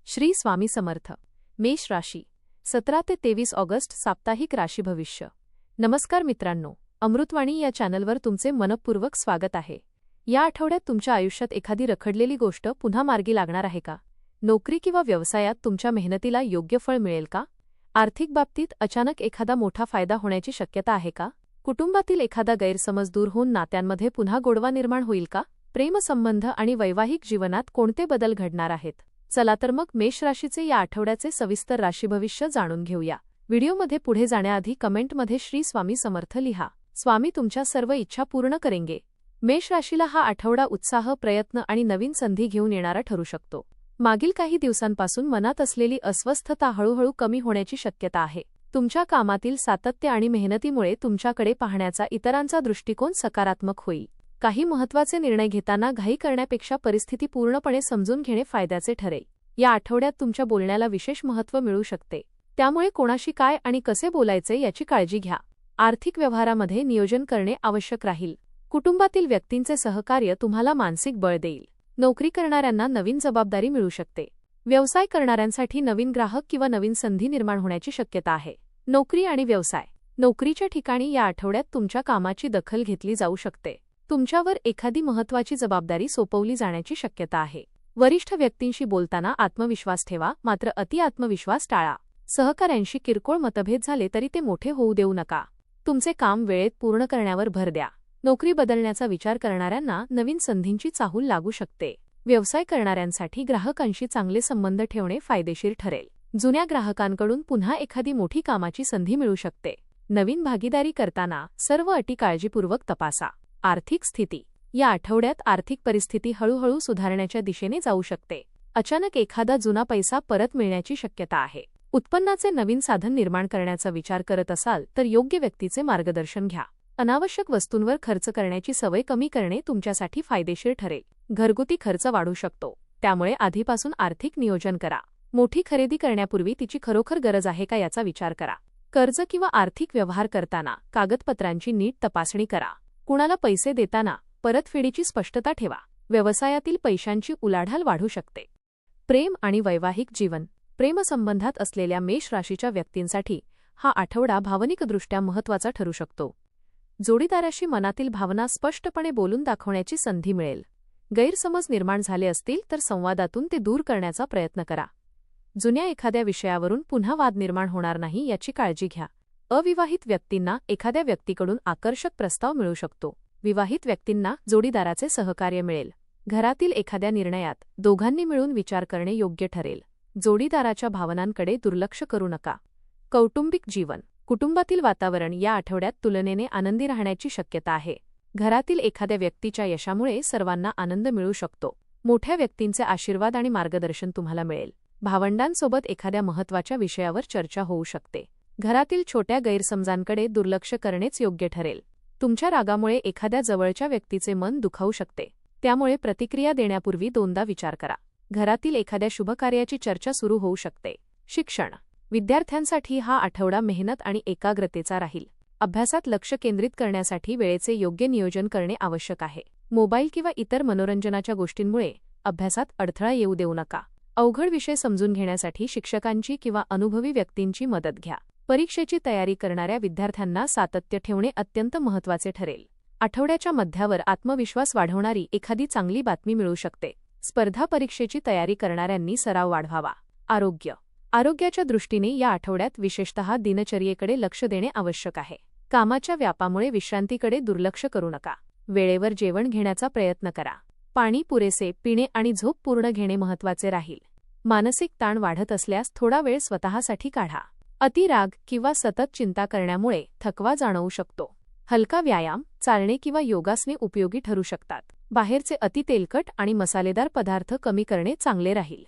श्री स्वामी समर्थ. मेष राशी 17 ते 23 ऑगस्ट साप्ताहिक राशी भविष्य. नमस्कार मित्रांनो, अमृतवाणी या चॅनलवर तुमचे मनपूर्वक स्वागत आहे. या आठवड्यात तुमच्या आयुष्यात एखादी रखडलेली गोष्ट पुन्हा मार्गी लागणार आहे का? नोकरी किंवा व्यवसायात तुमच्या मेहनतीला योग्य फळ मिळेल का? आर्थिक बाबतीत अचानक एखादा मोठा फायदा होण्याची शक्यता आहे का? कुटुंबातील एखादा गैरसमज दूर होऊन नात्यांमध्ये पुन्हा गोडवा निर्माण होईल का? प्रेमसंबंध आणि वैवाहिक जीवनात कोणते बदल घडणार आहेत? चला तर मग मेष राशीचे या आठवड्याचे सविस्तर राशी भविष्य जाणून घेऊया. व्हिडिओमध्ये पुढे जाण्याआधी कमेंटमध्ये श्री स्वामी समर्थ लिहा. स्वामी तुमच्या सर्व इच्छा पूर्ण करेंगे. मेष राशीला हा आठवडा उत्साह, प्रयत्न आणि नवीन संधी घेऊन येणारा ठरू शकतो. मागील काही दिवसांपासून मनात असलेली अस्वस्थता हळूहळू कमी होण्याची शक्यता आहे. तुमच्या कामातील सातत्य आणि मेहनतीमुळे तुमच्याकडे पाहण्याचा इतरांचा दृष्टिकोन सकारात्मक होईल. काही महत्त्वाचे निर्णय घेताना घाई करण्यापेक्षा परिस्थिती पूर्णपणे समजून घेणे फायद्याचे ठरेल. या आठवड्यात तुमच्या बोलण्याला विशेष महत्त्व मिळू शकते, त्यामुळे कोणाशी काय आणि कसे बोलायचे याची काळजी घ्या. आर्थिक व्यवहारामध्ये नियोजन करणे आवश्यक राहील. कुटुंबातील व्यक्तींचे सहकार्य तुम्हाला मानसिक बळ देईल. नोकरी करणाऱ्यांना नवीन जबाबदारी मिळू शकते. व्यवसाय करणाऱ्यांसाठी नवीन ग्राहक किंवा नवीन संधी निर्माण होण्याची शक्यता आहे. नोकरी आणि व्यवसाय. नोकरीच्या ठिकाणी या आठवड्यात तुमच्या कामाची दखल घेतली जाऊ शकते. तुमच्यावर एखादी महत्त्वाची जबाबदारी सोपवली जाण्याची शक्यता आहे. वरिष्ठ व्यक्तींशी बोलताना आत्मविश्वास ठेवा, मात्र अति आत्मविश्वास टाळा. सहकाऱ्यांशी किरकोळ मतभेद झाले तरी ते मोठे होऊ देऊ नका. तुमचे काम वेळेत पूर्ण करण्यावर भर द्या. नोकरी बदलण्याचा विचार करणाऱ्यांना नवीन संधींची चाहूल लागू शकते. व्यवसाय करणाऱ्यांसाठी ग्राहकांशी चांगले संबंध ठेवणे फायदेशीर ठरेल. जुन्या ग्राहकांकडून पुन्हा एखादी मोठी कामाची संधी मिळू शकते. नवीन भागीदारी करताना सर्व अटी काळजीपूर्वक तपासा. आर्थिक स्थिती. या आठवड्यात आर्थिक परिस्थिती हळूहळू सुधारण्याच्या दिशेने जाऊ शकते. अचानक एखादा जुना पैसा परत मिळण्याची शक्यता आहे. उत्पन्नाचे नवीन साधन निर्माण करण्याचा विचार करत असाल तर योग्य व्यक्तीचे मार्गदर्शन घ्या. अनावश्यक वस्तूंवर खर्च करण्याची सवय कमी करणे तुमच्यासाठी फायदेशीर ठरेल. घरगुती खर्च वाढू शकतो, त्यामुळे आधीपासून आर्थिक नियोजन करा. मोठी खरेदी करण्यापूर्वी तिची खरोखर गरज आहे का याचा विचार करा. कर्ज किंवा आर्थिक व्यवहार करताना कागदपत्रांची नीट तपासणी करा. कुणाला पैसे देताना परतफेडीची स्पष्टता ठेवा. व्यवसायातील पैशांची उलाढाल वाढू शकते. प्रेम आणि वैवाहिक जीवन. प्रेमसंबंधात असलेल्या मेष राशीच्या व्यक्तींसाठी हा आठवडा भावनिकदृष्ट्या महत्त्वाचा ठरू शकतो. जोडीदाराशी मनातील भावना स्पष्टपणे बोलून दाखवण्याची संधी मिळेल. गैरसमज निर्माण झाले असतील तर संवादातून ते दूर करण्याचा प्रयत्न करा. जुन्या एखाद्या विषयावरून पुन्हा वाद निर्माण होणार नाही याची काळजी घ्या. अविवाहित व्यक्तींना एखाद्या व्यक्तीकडून आकर्षक प्रस्ताव मिळू शकतो. विवाहित व्यक्तींना जोडीदाराचे सहकार्य मिळेल. घरातील एखाद्या निर्णयात दोघांनी मिळून विचार करणे योग्य ठरेल. जोडीदाराच्या भावनांकडे दुर्लक्ष करू नका. कौटुंबिक जीवन. कुटुंबातील वातावरण या आठवड्यात तुलनेने आनंदी राहण्याची शक्यता आहे. घरातील एखाद्या व्यक्तीच्या यशामुळे सर्वांना आनंद मिळू शकतो. मोठ्या व्यक्तींचे आशीर्वाद आणि मार्गदर्शन तुम्हाला मिळेल. भावंडांसोबत एखाद्या महत्त्वाच्या विषयावर चर्चा होऊ शकते. घरातील छोट्या गैरसमजांकडे दुर्लक्ष करणेच योग्य ठरेल. तुमच्या रागामुळे एखाद्या जवळच्या व्यक्तीचे मन दुखावू शकते, त्यामुळे प्रतिक्रिया देण्यापूर्वी दोनदा विचार करा. घरातील एखाद्या शुभकार्याची चर्चा सुरू होऊ शकते. शिक्षण. विद्यार्थ्यांसाठी हा आठवडा मेहनत आणि एकाग्रतेचा राहील. अभ्यासात लक्ष केंद्रित करण्यासाठी वेळेचे योग्य नियोजन करणे आवश्यक आहे. मोबाईल किंवा इतर मनोरंजनाच्या गोष्टींमुळे अभ्यासात अडथळा येऊ देऊ नका. अवघड विषय समजून घेण्यासाठी शिक्षकांची किंवा अनुभवी व्यक्तींची मदत घ्या. परीक्षेची तयारी करणाऱ्या विद्यार्थ्यांना सातत्य ठेवणे अत्यंत महत्त्वाचे ठरेल. आठवड्याच्या मध्यावर आत्मविश्वास वाढवणारी एखादी चांगली बातमी मिळू शकते. स्पर्धा परीक्षेची तयारी करणाऱ्यांनी सराव वाढवावा. आरोग्य. आरोग्याच्या दृष्टीने या आठवड्यात विशेषतः दिनचर्येकडे लक्ष देणे आवश्यक आहे. कामाच्या व्यापामुळे विश्रांतीकडे दुर्लक्ष करू नका. वेळेवर जेवण घेण्याचा प्रयत्न करा. पाणी पुरेसे पिणे आणि झोप पूर्ण घेणे महत्त्वाचे राहील. मानसिक ताण वाढत असल्यास थोडा वेळ स्वतःसाठी काढा. अतिराग किंवा सतत चिंता करण्यामुळे थकवा जाणवू शकतो. हलका व्यायाम, चालणे किंवा योगासने उपयोगी ठरू शकतात. बाहेरचे अति तेलकट आणि मसालेदार पदार्थ कमी करणे चांगले राहील.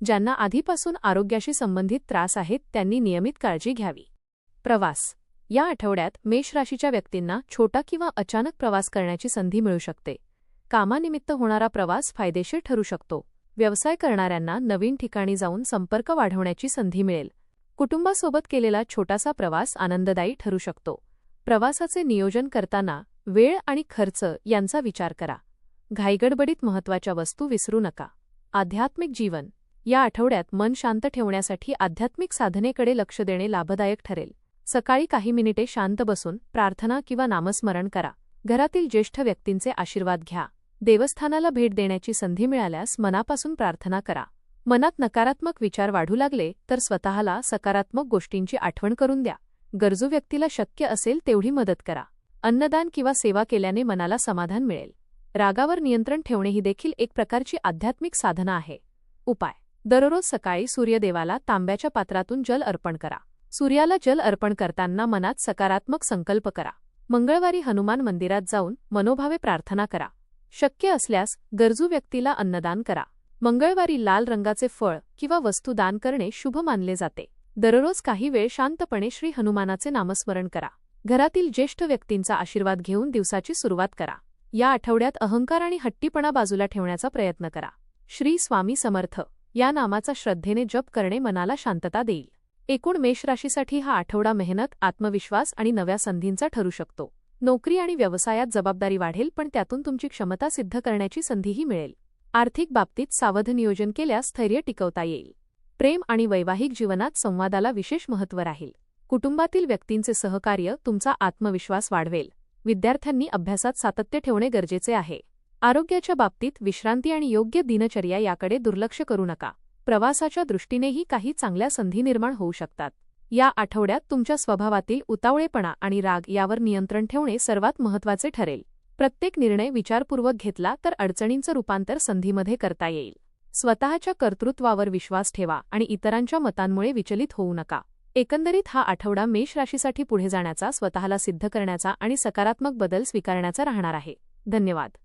ज्यांना आधीपासून आरोग्याशी संबंधित त्रास आहेत त्यांनी नियमित काळजी घ्यावी. प्रवास. या आठवड्यात मेष राशीच्या व्यक्तींना छोटा किंवा अचानक प्रवास करण्याची संधी मिळू शकते. कामानिमित्त होणारा प्रवास फायदेशीर ठरू शकतो. व्यवसाय करणाऱ्यांना नवीन ठिकाणी जाऊन संपर्क वाढवण्याची संधी मिळेल. कुटुंबासोबत केलेला छोटासा प्रवास आनंददायी ठरू शकतो. प्रवासाचे नियोजन करताना वेळ आणि खर्च यांचा विचार करा. घाईगडबडीत महत्त्वाच्या वस्तू विसरू नका. आध्यात्मिक जीवन. या आठवड्यात मन शांत ठेवण्यासाठी आध्यात्मिक साधनेकडे लक्ष देणे लाभदायक ठरेल. सकाळी काही मिनिटे शांत बसून प्रार्थना किंवा नामस्मरण करा. घरातील ज्येष्ठ व्यक्तींचे आशीर्वाद घ्या. देवस्थानाला भेट देण्याची संधी मिळाल्यास मनापासून प्रार्थना करा. मनात नकारात्मक विचार वाढू लागले तर स्वतःला सकारात्मक गोष्टींची आठवण करून द्या. गरजू व्यक्तीला शक्य असेल तेवढी मदत करा. अन्नदान किंवा सेवा केल्याने मनाला समाधान मिळेल. रागावर नियंत्रण ठेवणे ही देखील एक प्रकारची आध्यात्मिक साधना आहे. उपाय: दररोज सकाळी सूर्यदेवाला तांब्याच्या पात्रातून जल अर्पण करा. सूर्याला जल अर्पण करताना मनात सकारात्मक संकल्प करा. मंगळवारी हनुमान मंदिरात जाऊन मनोभावे प्रार्थना करा. शक्य असल्यास गरजू व्यक्तीला अन्नदान करा. मंगळवारी लाल रंगाचे फळ किंवा वस्तू दान करणे शुभ मानले जाते. दररोज काही वेळ शांतपणे श्री हनुमानाचे नामस्मरण करा. घरातील ज्येष्ठ व्यक्तींचा आशीर्वाद घेऊन दिवसाची सुरुवात करा. या आठवड्यात अहंकार आणि हट्टीपणा बाजूला ठेवण्याचा प्रयत्न करा. श्री स्वामी समर्थ या नामाचा श्रद्धेने जप करणे मनाला शांतता देईल. एकूण मेष राशीसाठी हा आठवडा मेहनत, आत्मविश्वास आणि नव्या संधींचा ठरू शकतो. नोकरी आणि व्यवसायात जबाबदारी वाढेल, पण त्यातून तुमची क्षमता सिद्ध करण्याची संधीही मिळेल. आर्थिक बाबतीत सावध नियोजन केल्यास स्थैर्य टिकवता येईल. प्रेम आणि वैवाहिक जीवनात संवादाला विशेष महत्त्व राहील. कुटुंबातील व्यक्तींचे सहकार्य तुमचा आत्मविश्वास वाढवेल. विद्यार्थ्यांनी अभ्यासात सातत्य ठेवणे गरजेचे आहे. आरोग्याच्या बाबतीत विश्रांती आणि योग्य दिनचर्या याकडे दुर्लक्ष करू नका. प्रवासाच्या दृष्टीनेही काही चांगल्या संधी निर्माण होऊ शकतात. या आठवड्यात तुमच्या स्वभावातील उतावळेपणा आणि राग यावर नियंत्रण ठेवणे सर्वात महत्त्वाचे ठरेल. प्रत्येक निर्णय विचारपूर्वक घेतला तर अडचणींचं रूपांतर संधीमध्ये करता येईल. स्वतःच्या कर्तृत्वावर विश्वास ठेवा आणि इतरांच्या मतांमुळे विचलित होऊ नका. एकंदरीत हा आठवडा मेष राशीसाठी पुढे जाण्याचा, स्वतःला सिद्ध करण्याचा आणि सकारात्मक बदल स्वीकारण्याचा राहणार आहे. धन्यवाद.